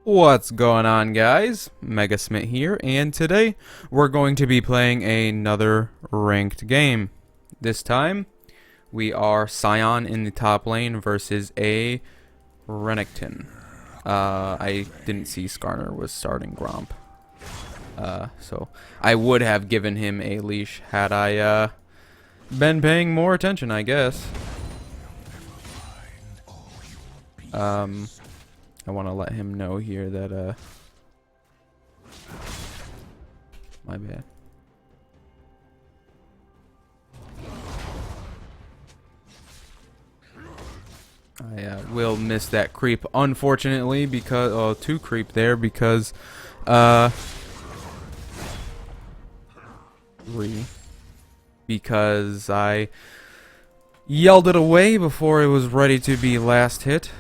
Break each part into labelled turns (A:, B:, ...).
A: What's going on, guys? Megasmit here, and today we're going to be playing another ranked game. This time, we are Sion in the top lane versus a Renekton. I didn't see Skarner was starting Gromp. So I would have given him a leash had I been paying more attention, I guess. I want to let him know here that, my bad. I will miss that creep, unfortunately, because, oh, two creep there, because, because I yelled it away before it was ready to be last hit.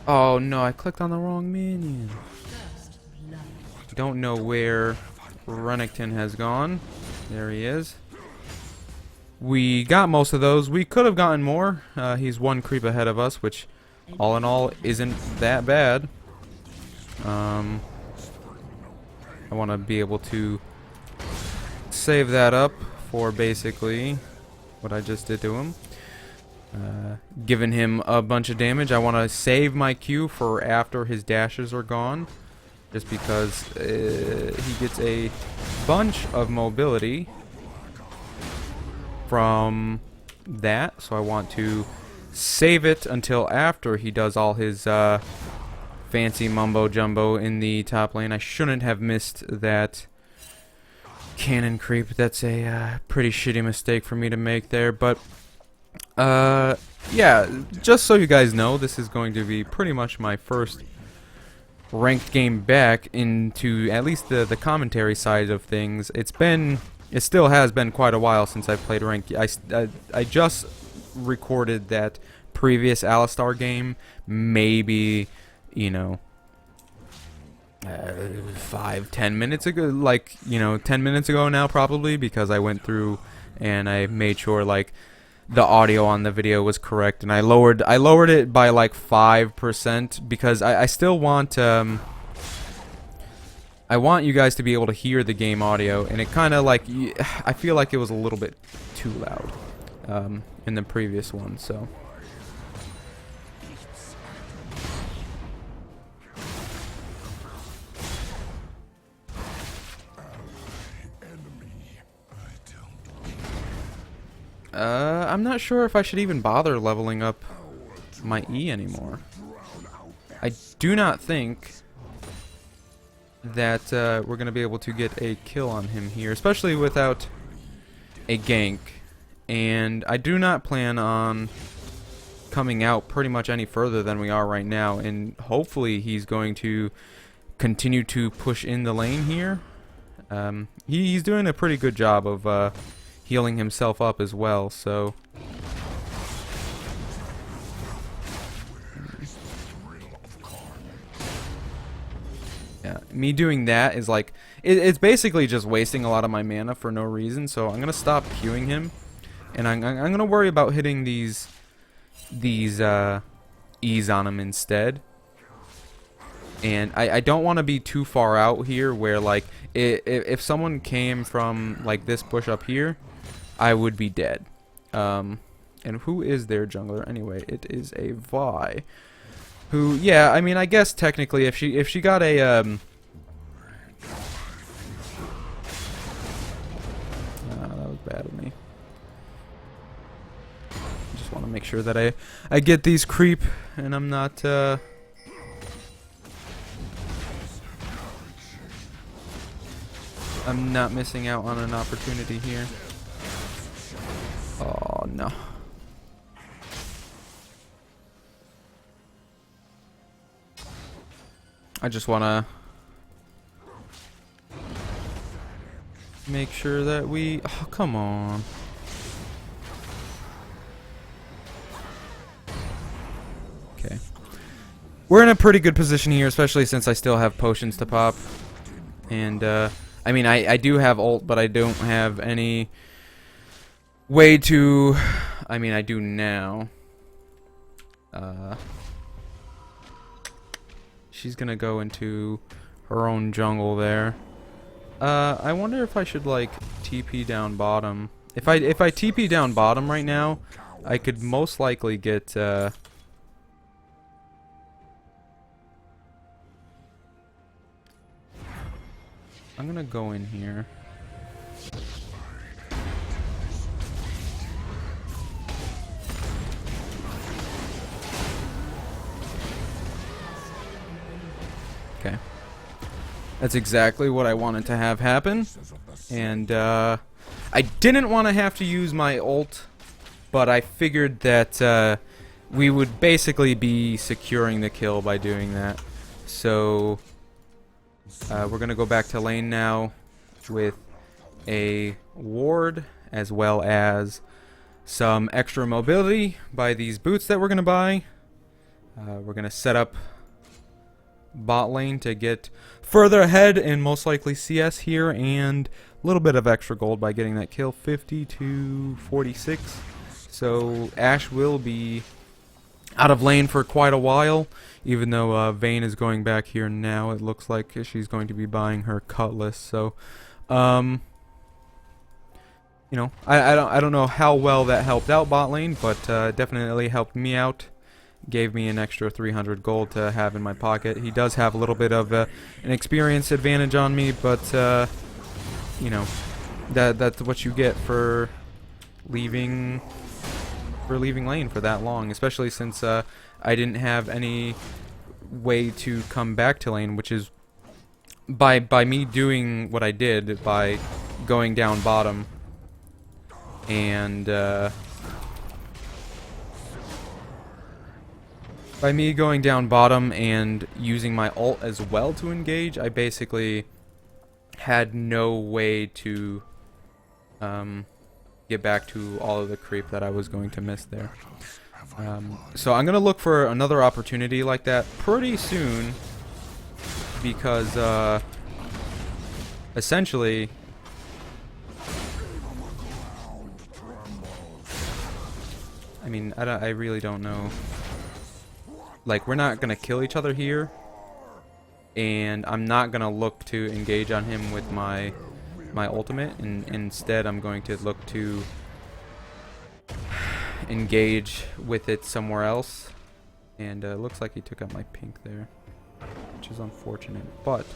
A: Oh no, I clicked on the wrong minion. Don't know where Renekton has gone. There he is. We got most of those. We could have gotten more. He's one creep ahead of us, which all in all isn't that bad. I want to be able to save that up for basically what I just did to him. Giving him a bunch of damage. I want to save my Q for after his dashes are gone, just because he gets a bunch of mobility from that, so I want to save it until after he does all his fancy mumbo jumbo in the top lane. I shouldn't have missed that cannon creep. That's a pretty shitty mistake for me to make there, but yeah, just so you guys know, this is going to be pretty much my first ranked game back into at least the commentary side of things. It still has been quite a while since I played ranked. I just recorded that previous Alistar game, maybe, you know, 5-10 minutes ago, like, you know, 10 minutes ago now probably, because I went through and I made sure like the audio on the video was correct, and I lowered it by like 5% because I still want I want you guys to be able to hear the game audio, and it kind of like, I feel like it was a little bit too loud in the previous one, so. I'm not sure if I should even bother leveling up my E anymore. I do not think that we're going to be able to get a kill on him here, especially without a gank. And I do not plan on coming out pretty much any further than we are right now. And hopefully he's going to continue to push in the lane here. He's doing a pretty good job of healing himself up as well, so. Yeah, me doing that is like, it's basically just wasting a lot of my mana for no reason, so I'm gonna stop queuing him, and I'm gonna worry about hitting these E's on him instead. And I don't want to be too far out here where, like, if someone came from like this push up here, I would be dead. And who is their jungler anyway? It is a Vi. Who, yeah, I mean, I guess technically if she got a that was bad of me. Just want to make sure that I get these creep and I'm not missing out on an opportunity here. Oh no. I just want to make sure that we... Oh, come on. Okay. We're in a pretty good position here, especially since I still have potions to pop. And, I mean, I do have ult, but I don't have any way to... I mean, I do now. She's gonna go into her own jungle there. I wonder if I should like TP down bottom. If I TP down bottom right now, I could most likely get I'm gonna go in here. Okay. That's exactly what I wanted to have happen. And I didn't want to have to use my ult, but I figured that we would basically be securing the kill by doing that. So we're going to go back to lane now with a ward as well as some extra mobility by these boots that we're going to buy. We're going to set up bot lane to get further ahead and most likely CS here, and a little bit of extra gold by getting that kill, 50 to 46. So Ashe will be out of lane for quite a while, even though Vayne is going back here now. It looks like she's going to be buying her cutlass. So you know, I don't know how well that helped out bot lane, but definitely helped me out. Gave me an extra 300 gold to have in my pocket. He does have a little bit of an experience advantage on me, but you know, that's what you get for leaving lane for that long, especially since I didn't have any way to come back to lane, which is by me doing what I did by going down bottom and by me going down bottom and using my ult as well to engage, I basically had no way to get back to all of the creep that I was going to miss there. So I'm going to look for another opportunity like that pretty soon, because essentially I mean, I really don't know. Like, we're not gonna kill each other here, and I'm not gonna look to engage on him with my ultimate, and instead I'm going to look to engage with it somewhere else. And it looks like he took out my pink there, which is unfortunate. But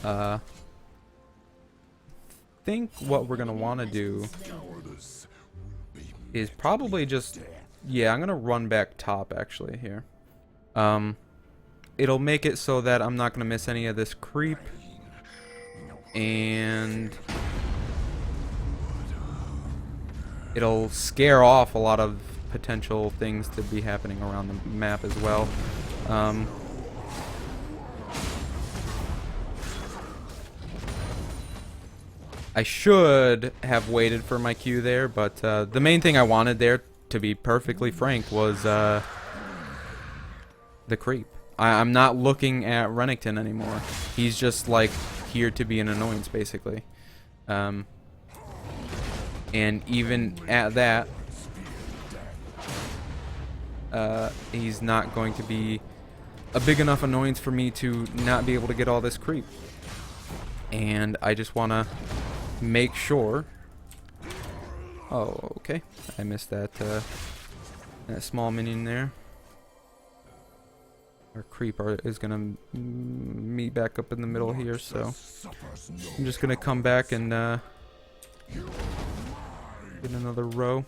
A: I think what we're gonna want to do is probably just, yeah, I'm gonna run back top actually here. It'll make it so that I'm not gonna miss any of this creep, and it'll scare off a lot of potential things to be happening around the map as well. I should have waited for my Q there, but the main thing I wanted there, to be perfectly frank, was the creep. I'm not looking at Renekton anymore. He's just like here to be an annoyance, basically. And even at that, he's not going to be a big enough annoyance for me to not be able to get all this creep. And I just want to make sure. Oh, okay. I missed that that small minion there. Our creeper is gonna meet back up in the middle here, so I'm just gonna come back and get another row.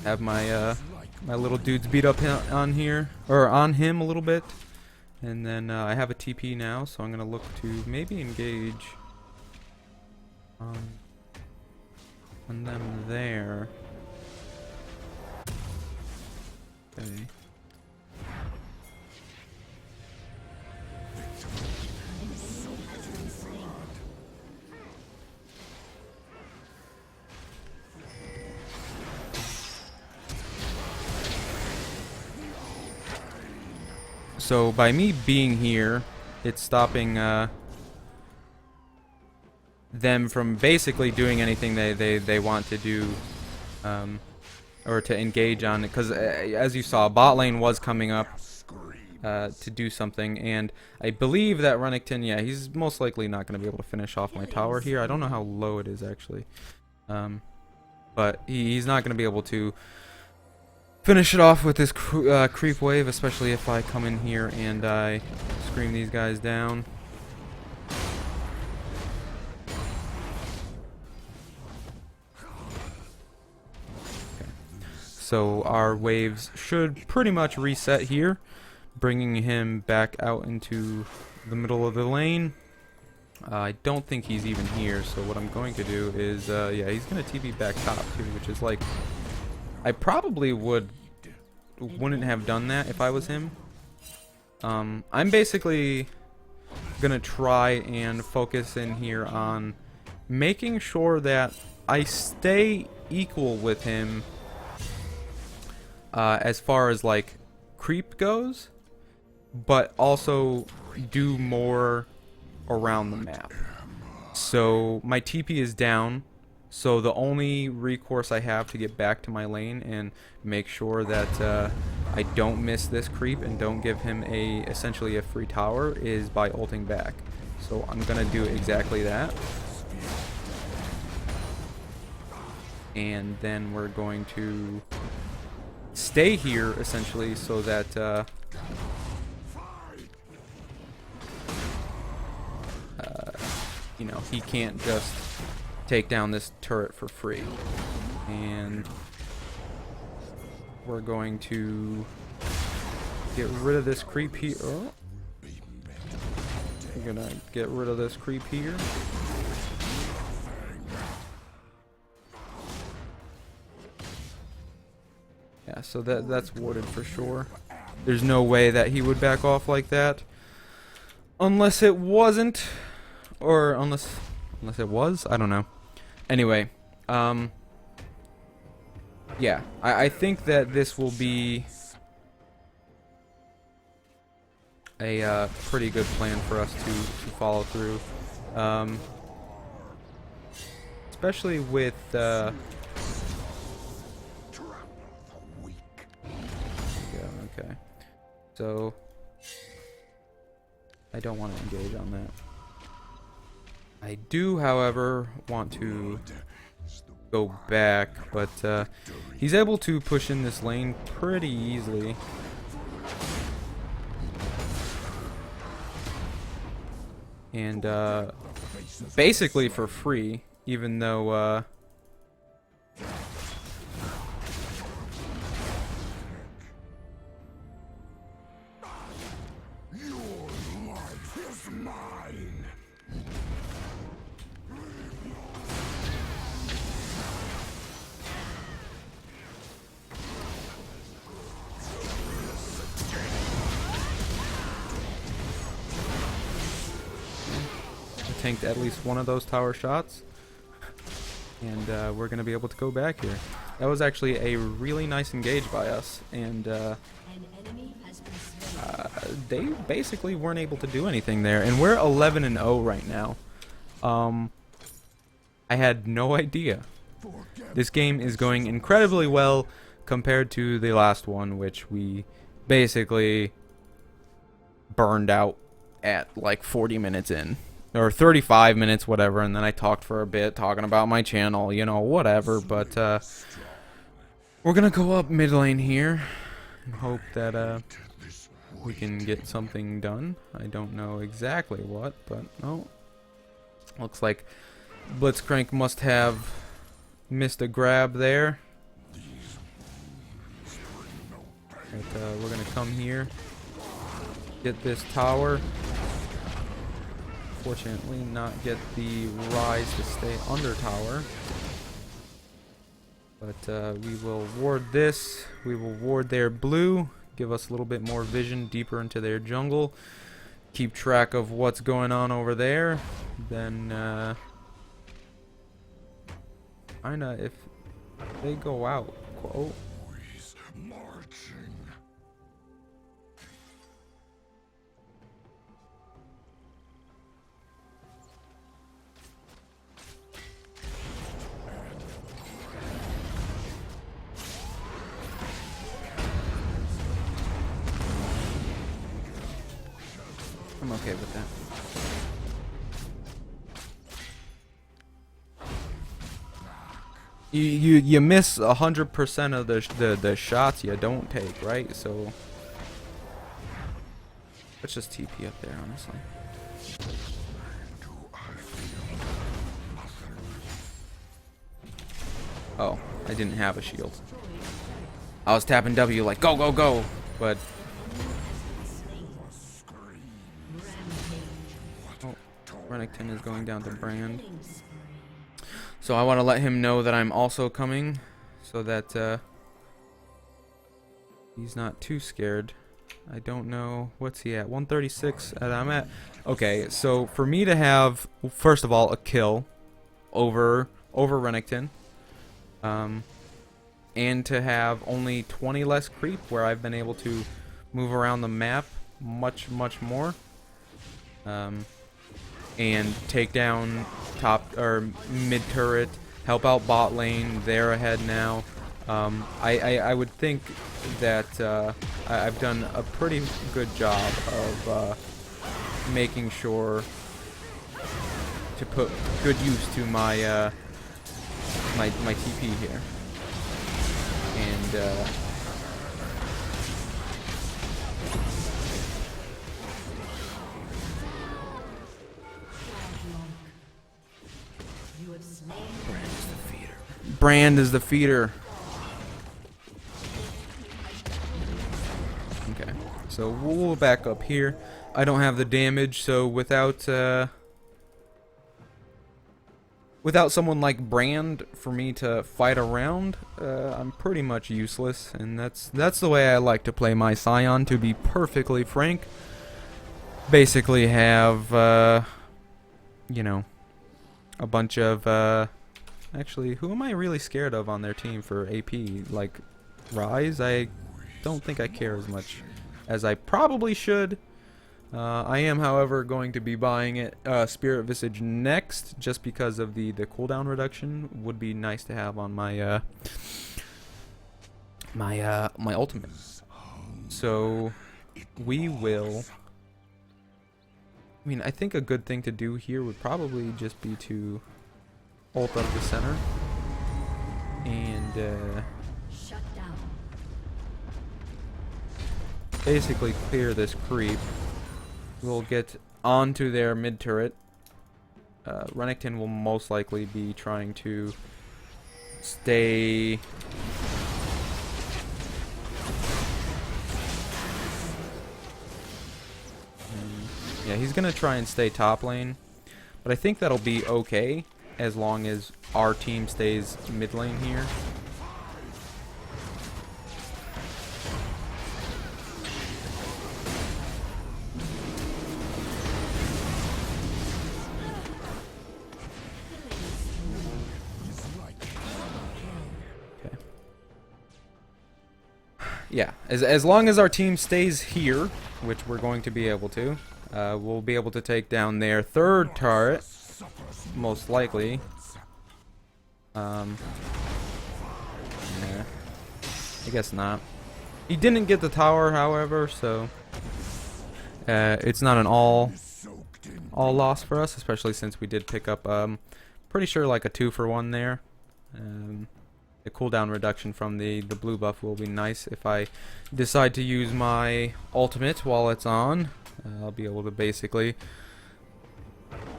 A: Have my my little dudes beat up on here, or on him a little bit. And then I have a TP now, so I'm going to look to maybe engage on them there. Okay. So by me being here, it's stopping that them from basically doing anything they want to do, or to engage on it. Because as you saw, bot lane was coming up to do something, and I believe that Renekton, yeah, he's most likely not going to be able to finish off my tower here. I don't know how low it is actually, but he's not going to be able to finish it off with this creep wave, especially if I come in here and I scream these guys down. Okay. So our waves should pretty much reset here, bringing him back out into the middle of the lane. I don't think he's even here, so what I'm going to do is, yeah, he's going to TP back top too, which is like, I probably wouldn't have done that if I was him. I'm basically gonna try and focus in here on making sure that I stay equal with him as far as like creep goes, but also do more around the map. So my TP is down, so the only recourse I have to get back to my lane and make sure that I don't miss this creep and don't give him essentially a free tower is by ulting back. So I'm gonna do exactly that, and then we're going to stay here essentially so that you know, he can't just take down this turret for free. And we're going to get rid of this creep here. Oh. We're gonna get rid of this creep here. Yeah, so that's warded for sure. There's no way that he would back off like that, unless it wasn't, or unless it was. I don't know. Anyway, yeah, I think that this will be a pretty good plan for us to follow through, especially with yeah, okay, so I don't want to engage on that. I do, however, want to go back, but he's able to push in this lane pretty easily. And basically for free, even though
B: your life is mine.
A: tanked at least one of those tower shots, and we're gonna be able to go back here. That was actually a really nice engage by us, and they basically weren't able to do anything there, and we're 11-0 right now. I had no idea. This game is going incredibly well compared to the last one, which we basically burned out at like 40 minutes in, or 35 minutes, whatever, and then I talked for a bit talking about my channel, you know, whatever. But we're gonna go up mid lane here and hope that we can get something done. I don't know exactly what, but oh, looks like Blitzcrank must have missed a grab there. But we're gonna come here, get this tower. Fortunately, not get the rise to stay under tower. But we will ward this. We will ward their blue. Give us a little bit more vision deeper into their jungle. Keep track of what's going on over there. Then, kinda, if they go out, quote. I'm okay with that. You miss 100% of the shots you don't take, right? So let's just TP up there, honestly. Oh, I didn't have a shield. I was tapping W like go go go, but oh, Renekton is going down to Brand. So I want to let him know that I'm also coming, so that he's not too scared. I don't know, what's he at? 136, and I'm at. Okay, so for me to have, first of all, a kill over Renekton, and to have only 20 less creep, where I've been able to move around the map much more, and take down top or mid turret, help out bot lane. They're ahead now. I would think that I've done a pretty good job of making sure to put good use to my my TP here, and Brand is the feeder. Okay, so we'll back up here. I don't have the damage, so without someone like Brand for me to fight around, I'm pretty much useless, and that's the way I like to play my Sion, to be perfectly frank. Basically have you know, a bunch of actually, who am I really scared of on their team for AP? Like Rise? I don't think I care as much as I probably should. I am, however, going to be buying it Spirit Visage next, just because of the cooldown reduction. Would be nice to have on my my ultimate. So we will. I mean, I think a good thing to do here would probably just be to ult up the center and basically clear this creep. We'll get onto their mid turret. Renekton will most likely be trying to stay yeah, he's gonna try and stay top lane, but I think that'll be okay as long as our team stays mid lane here. Okay. Yeah, as long as our team stays here, which we're going to be able to, we'll be able to take down their third turret, most likely. Yeah, I guess not. He didn't get the tower, however, so it's not an all loss for us, especially since we did pick up pretty sure like a 2-for-1 there. The cooldown reduction from the blue buff will be nice if I decide to use my ultimate while it's on. I'll be able to basically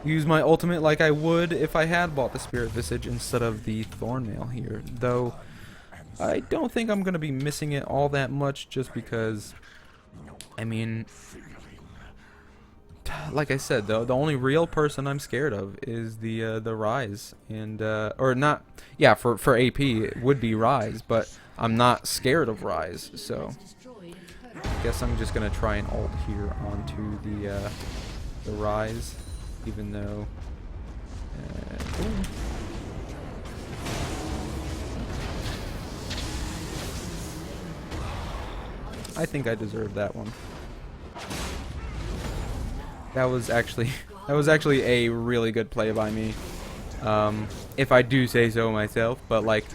A: use my ultimate like I would if I had bought the Spirit Visage instead of the Thornmail here. Though I don't think I'm going to be missing it all that much, just because, I mean, like I said, though, the only real person I'm scared of is the Rise, and or not. Yeah, for AP it would be Rise, but I'm not scared of Rise, so I guess I'm just gonna try and ult here onto the Rise, even though. I think I deserved that one. That was actually a really good play by me, if I do say so myself. But like,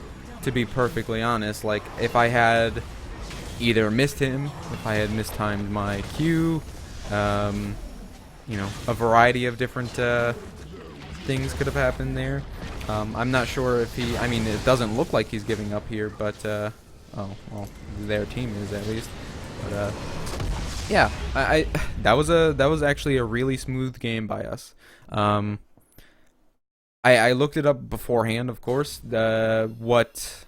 A: to be perfectly honest, like if I had either missed him, if I had mistimed my Q, you know, a variety of different things could have happened there. I'm not sure if he. I mean, it doesn't look like he's giving up here, but oh well, their team is at least. But yeah, I that was actually a really smooth game by us. I looked it up beforehand, of course, what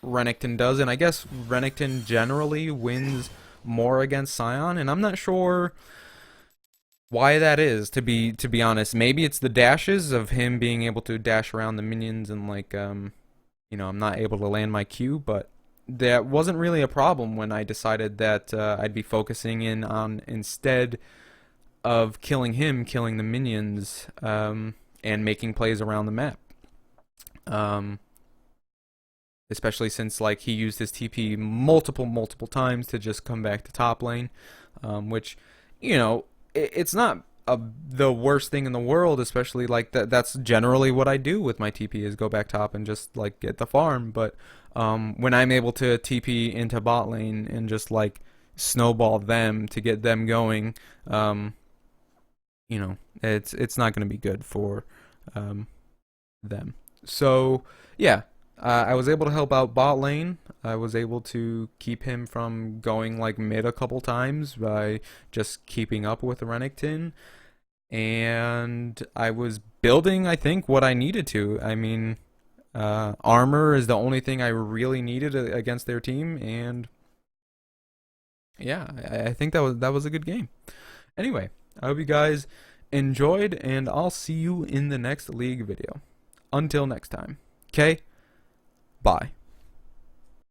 A: Renekton does, and I guess Renekton generally wins more against Sion, and I'm not sure why that is, to be honest. Maybe it's the dashes of him being able to dash around the minions and like you know, I'm not able to land my Q, but that wasn't really a problem when I decided that I'd be focusing in on, instead of killing him, killing the minions and making plays around the map. Um, Especially since like he used his TP multiple times to just come back to top lane, which, you know, it's not the worst thing in the world, especially like that's generally what I do with my TP, is go back top and just like get the farm. But when I'm able to TP into bot lane and just like snowball them to get them going, you know, it's not going to be good for them. So yeah, I was able to help out bot lane. I was able to keep him from going like mid a couple times by just keeping up with Renekton. And I was building, I think, what I needed to. I mean, armor is the only thing I really needed against their team, and yeah, I think that was a good game. Anyway, I hope you guys enjoyed, and I'll see you in the next league video. Until next time. Okay? Bye.